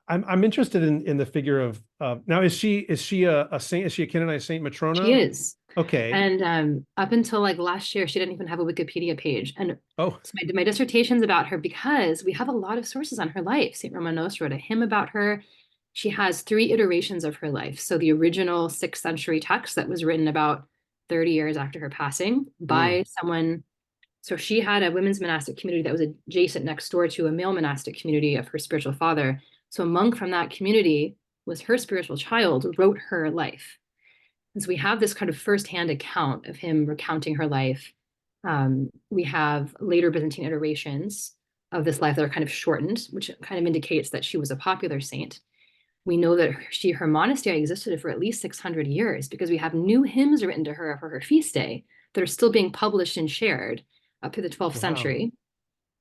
I'm interested in the figure of now, is she a saint? Is she a canonized saint, She Matrona? is. Okay. And up until like last year, she didn't even have a Wikipedia page. And Oh, so my dissertation's about her because we have a lot of sources on her life. St. Romanos wrote a hymn about her. She has three iterations of her life. So the original 6th century text that was written about 30 years after her passing mm, by someone. So she had a women's monastic community that was adjacent next door to a male monastic community of her spiritual father. So a monk from that community was her spiritual child, wrote her life. And so we have this kind of firsthand account of him recounting her life. We have later Byzantine iterations of this life that are kind of shortened, which kind of indicates that she was a popular saint. We know that her monastery existed for at least 600 years because we have new hymns written to her for her feast day that are still being published and shared up through the 12th wow. century.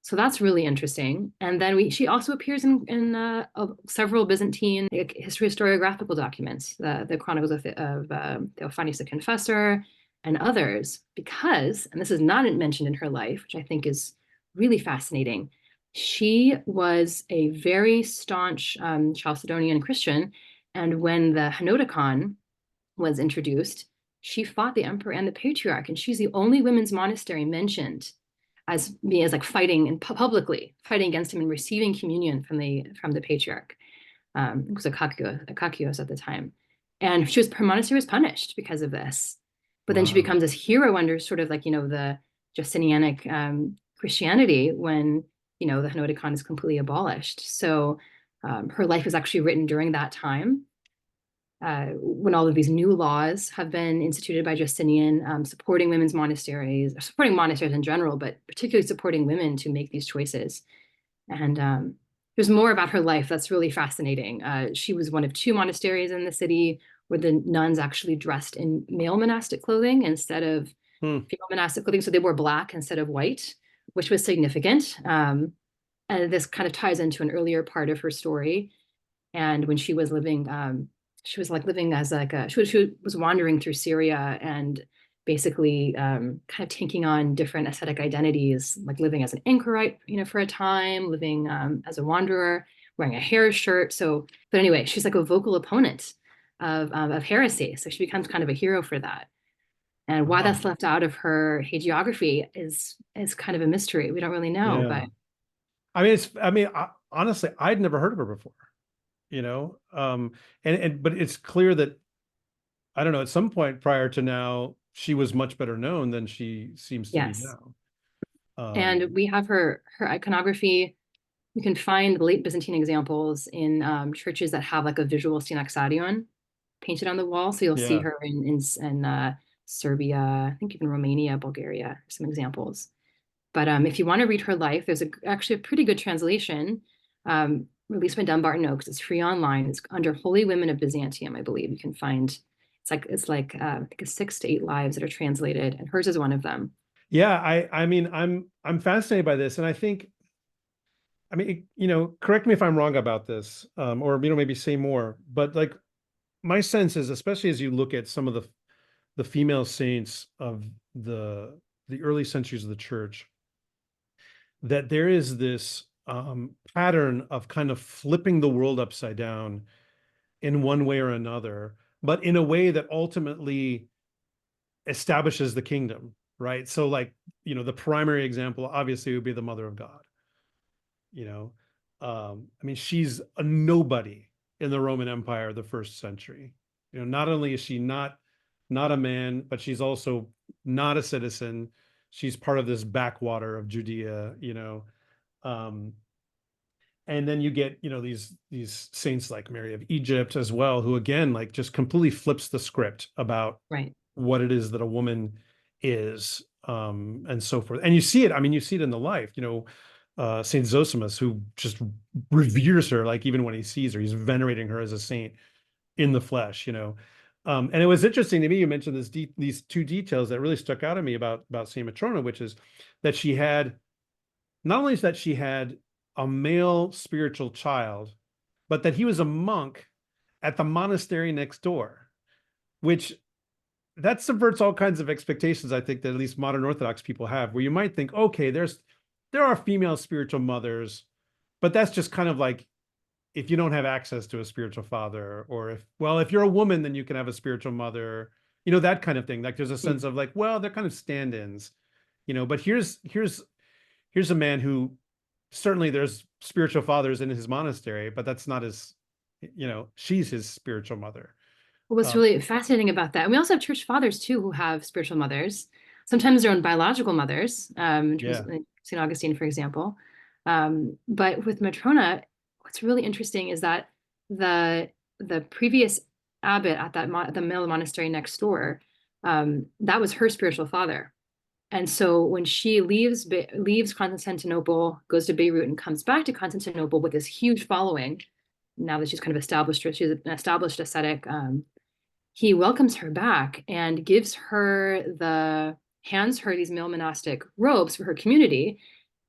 So that's really interesting. And then she also appears in several Byzantine historiographical documents, the Chronicles of Theophanes the Confessor and others, because, and this is not mentioned in her life, which I think is really fascinating, she was a very staunch Chalcedonian Christian. And when the Henoticon was introduced, she fought the emperor and the patriarch, and she's the only women's monastery mentioned as me as like fighting and publicly fighting against him and receiving communion from the patriarch. It was Akakios at the time, and her monastery was punished because of this. But then she Wow. becomes this hero under sort of like the Justinianic Christianity when the Henoticon is completely abolished. So her life was actually written during that time when all of these new laws have been instituted by Justinian, supporting women's monasteries, supporting monasteries in general, but particularly supporting women to make these choices. And there's more about her life that's really fascinating. She was one of two monasteries in the city where the nuns actually dressed in male monastic clothing instead of Hmm. female monastic clothing. So they wore black instead of white, which was significant. And this kind of ties into an earlier part of her story. And when she was like living as like she was wandering through Syria and basically kind of taking on different ascetic identities, like living as an anchorite, for a time, living as a wanderer, wearing a hair shirt. So, but anyway, she's like a vocal opponent of heresy. So she becomes kind of a hero for that. And why Wow. that's left out of her hagiography is kind of a mystery. We don't really know, Yeah. but Honestly, I'd never heard of her before, you know? But it's clear that, I don't know, at some point prior to now, she was much better known than she seems to be yes. now. And Um, we have her iconography. You can find late Byzantine examples in churches that have like a visual synaxarion painted on the wall. So you'll see yeah. her in Serbia, I think even Romania, Bulgaria, some examples. But if you want to read her life, there's actually a pretty good translation released by Dumbarton Oaks. It's free online. It's under Holy Women of Byzantium, I believe. You can find it's like I think 6 to 8 lives that are translated, and hers is one of them. Yeah, I'm fascinated by this. And I think, correct me if I'm wrong about this, or maybe say more, but like my sense is, especially as you look at some of the female saints of the early centuries of the church, that there is this pattern of kind of flipping the world upside down in one way or another, but in a way that ultimately establishes the kingdom, right? So like, the primary example obviously would be the Mother of God, you know. She's a nobody in the Roman Empire of the first century. Not only is she not a man, but she's also not a citizen. She's part of this backwater of Judea. Um, and then you get, these saints like Mary of Egypt as well, who again, like just completely flips the script about Right. what it is that a woman is, and so forth. And you see it, you see it in the life, Saint Zosimus, who just reveres her, like even when he sees her, he's venerating her as a saint in the flesh. And it was interesting to me, you mentioned these two details that really stuck out to me about Saint Matrona, which is that she had, not only is that she had a male spiritual child, but that he was a monk at the monastery next door, which that subverts all kinds of expectations, I think, that at least modern Orthodox people have, where you might think, okay, there are female spiritual mothers, but that's just kind of like if you don't have access to a spiritual father, or if you're a woman, then you can have a spiritual mother, that kind of thing. Like there's a sense of like, well, they're kind of stand-ins, but here's a man who certainly there's spiritual fathers in his monastery, but that's not his, she's his spiritual mother. What's Uh, really fascinating about that, and we also have church fathers too who have spiritual mothers, sometimes their own biological mothers, in terms yeah. of like St. Augustine, for example. But with Matrona, what's really interesting is that the the previous abbot at the male monastery next door, that was her spiritual father. And so when she leaves Constantinople, goes to Beirut, and comes back to Constantinople with this huge following, now that she's kind of established, she's an established ascetic. He welcomes her back and hands her these male monastic robes for her community,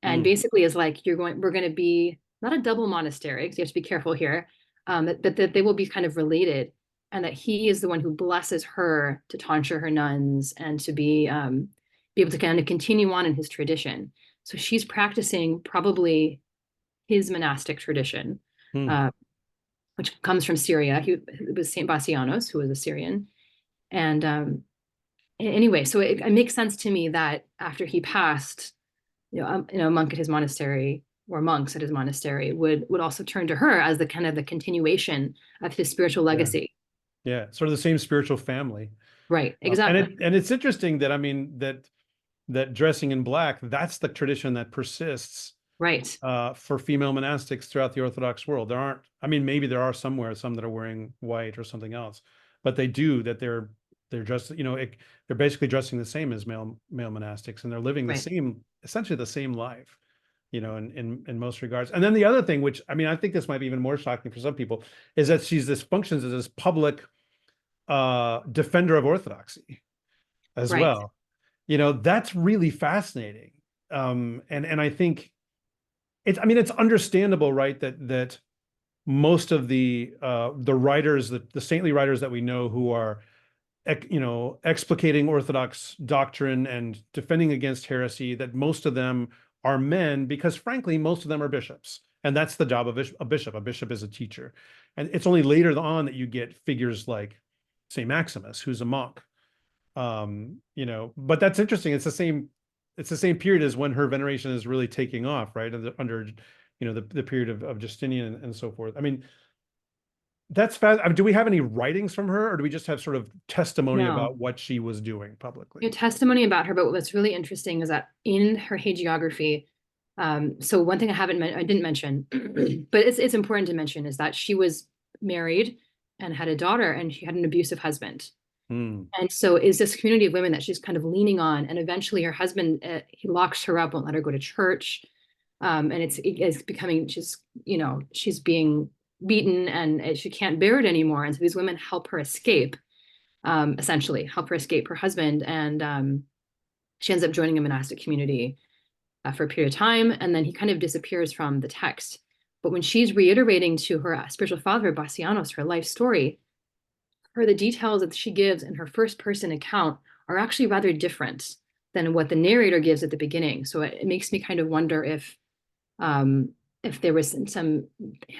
and Mm. basically is like, we're going to be not a double monastery, because you have to be careful here, but that they will be kind of related, and that he is the one who blesses her to tonsure her nuns and to be able to kind of continue on in his tradition. So she's practicing probably his monastic tradition, Mm. uh, which comes from Syria. It was Saint Bassianos, who was a Syrian. And anyway, so it makes sense to me that after he passed, a monk at his monastery, or monks at his monastery, would also turn to her as the kind of the continuation of his spiritual Yeah. legacy. Yeah. Sort of the same spiritual family. Right, And exactly. it's interesting that, I mean, that dressing in black, that's the tradition that persists Right, for female monastics throughout the Orthodox world. There aren't, I mean, maybe there are somewhere some that are wearing white or something else, but that they're dressed, they're basically dressing the same as male monastics, and they're living right. essentially the same life, in most regards. And then the other thing, which, I mean, I think this might be even more shocking for some people, is that this functions as this public defender of orthodoxy as Right. well. That's really fascinating. And I think it's understandable, right? That most of the writers, the saintly writers that we know who are, explicating Orthodox doctrine and defending against heresy, that most of them are men, because frankly, most of them are bishops. And that's the job of a bishop. A bishop is a teacher. And it's only later on that you get figures like St. Maximus, who's a monk. But that's interesting. It's the same period as when her veneration is really taking off, right? Under the period of Justinian and so forth. I mean, that's fast. I mean, do we have any writings from her, or do we just have sort of testimony No. about what she was doing publicly? Testimony about her, but what's really interesting is that in her hagiography, so one thing I didn't mention, but it's important to mention, is that she was married and had a daughter, and she had an abusive husband. Hmm. And so is this community of women that she's kind of leaning on, and eventually her husband, he locks her up, won't let her go to church, and it's becoming just, she's being beaten, and she can't bear it anymore, and so these women help her escape, essentially help her escape her husband. And she ends up joining a monastic community for a period of time, and then he kind of disappears from the text. But when she's reiterating to her spiritual father, Bassianos, her life story, the details that she gives in her first person account are actually rather different than what the narrator gives at the beginning. So it makes me kind of wonder if there was some,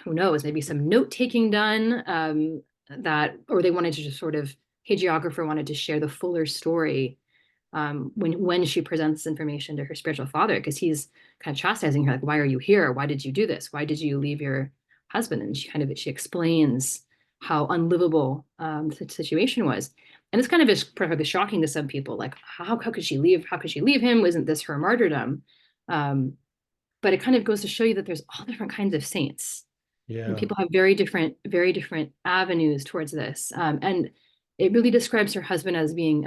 who knows, maybe some note taking done, or they wanted to just sort of, hagiographer wanted to share the fuller story, when she presents this information to her spiritual father, because he's kind of chastising her, like, why are you here? Why did you do this? Why did you leave your husband? And she explains how unlivable the situation was. And it's kind of just probably shocking to some people, like, how could she leave? How could she leave him? Wasn't this her martyrdom? But it kind of goes to show you that there's all different kinds of saints, and Yeah. people have very different avenues towards this. And it really describes her husband as being,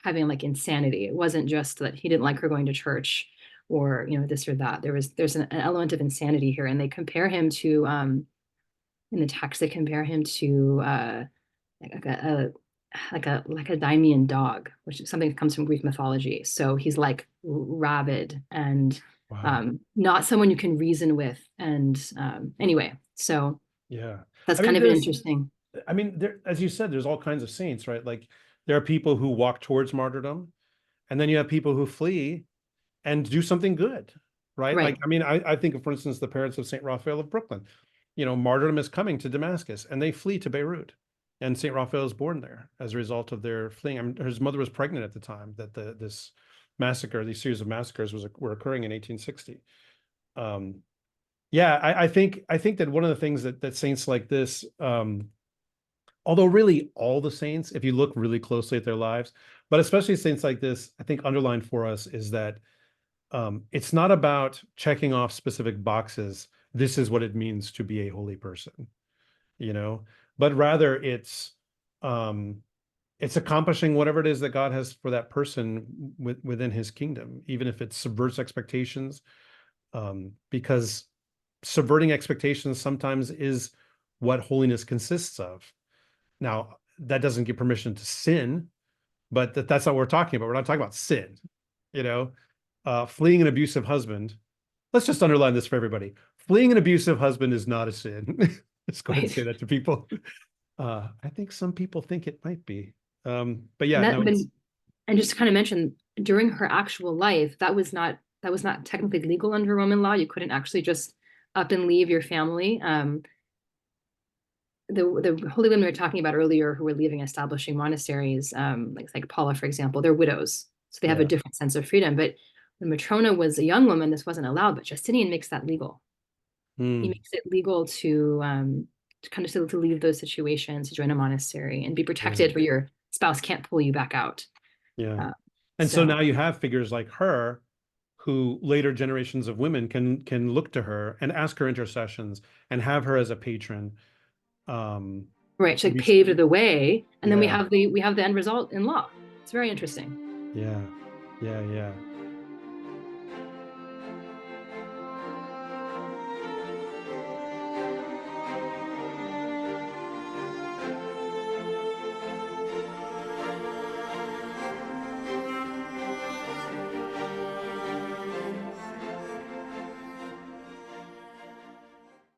having like insanity. It wasn't just that he didn't like her going to church, or this or that. There's an element of insanity here, and they compare him to, in the text, they compare him to, like a Daimian dog, which is something that comes from Greek mythology. So he's like rabid and, Wow. not someone you can reason with. And anyway, so Yeah. that's I kind mean, of an interesting. there, as you said, there's all kinds of saints, right? Like there are people who walk towards martyrdom, and then you have people who flee and do something good, right? Like, Right. I mean, I think of, for instance, the parents of St. Raphael of Brooklyn. martyrdom is coming to Damascus, and they flee to Beirut. And St. Raphael is born there as a result of their fleeing. I mean, his mother was pregnant at the time that this massacre, these series of massacres were occurring in 1860. Yeah, I think that one of the things that saints like this, although really all the saints, if you look really closely at their lives, but especially saints like this, I think underlined for us is that it's not about checking off specific boxes. This is what it means to be a holy person, but rather it's accomplishing whatever it is that God has for that person within his kingdom, even if it subverts expectations, because subverting expectations sometimes is what holiness consists of. Now, that doesn't give permission to sin, but that's not what we're talking about. We're not talking about sin, fleeing an abusive husband. Let's just underline this for everybody. Fleeing an abusive husband is not a sin. Let's go ahead and say that to people. I think some people think it might be. But yeah, and just to kind of mention, during her actual life, that was not technically legal under Roman law. You couldn't actually just up and leave your family. The holy women we were talking about earlier who were leaving establishing monasteries, like Paula, for example, they're widows. So they have a different sense of freedom. But when Matrona was a young woman, this wasn't allowed, but Justinian makes that legal. He makes it legal to kind of to leave those situations, to join a monastery and be protected where your spouse can't pull you back out. And so now you have figures like her who later generations of women can look to her and ask her intercessions and have her as a patron. Right, she paved the way, and then we have the end result in law. It's very interesting. Yeah.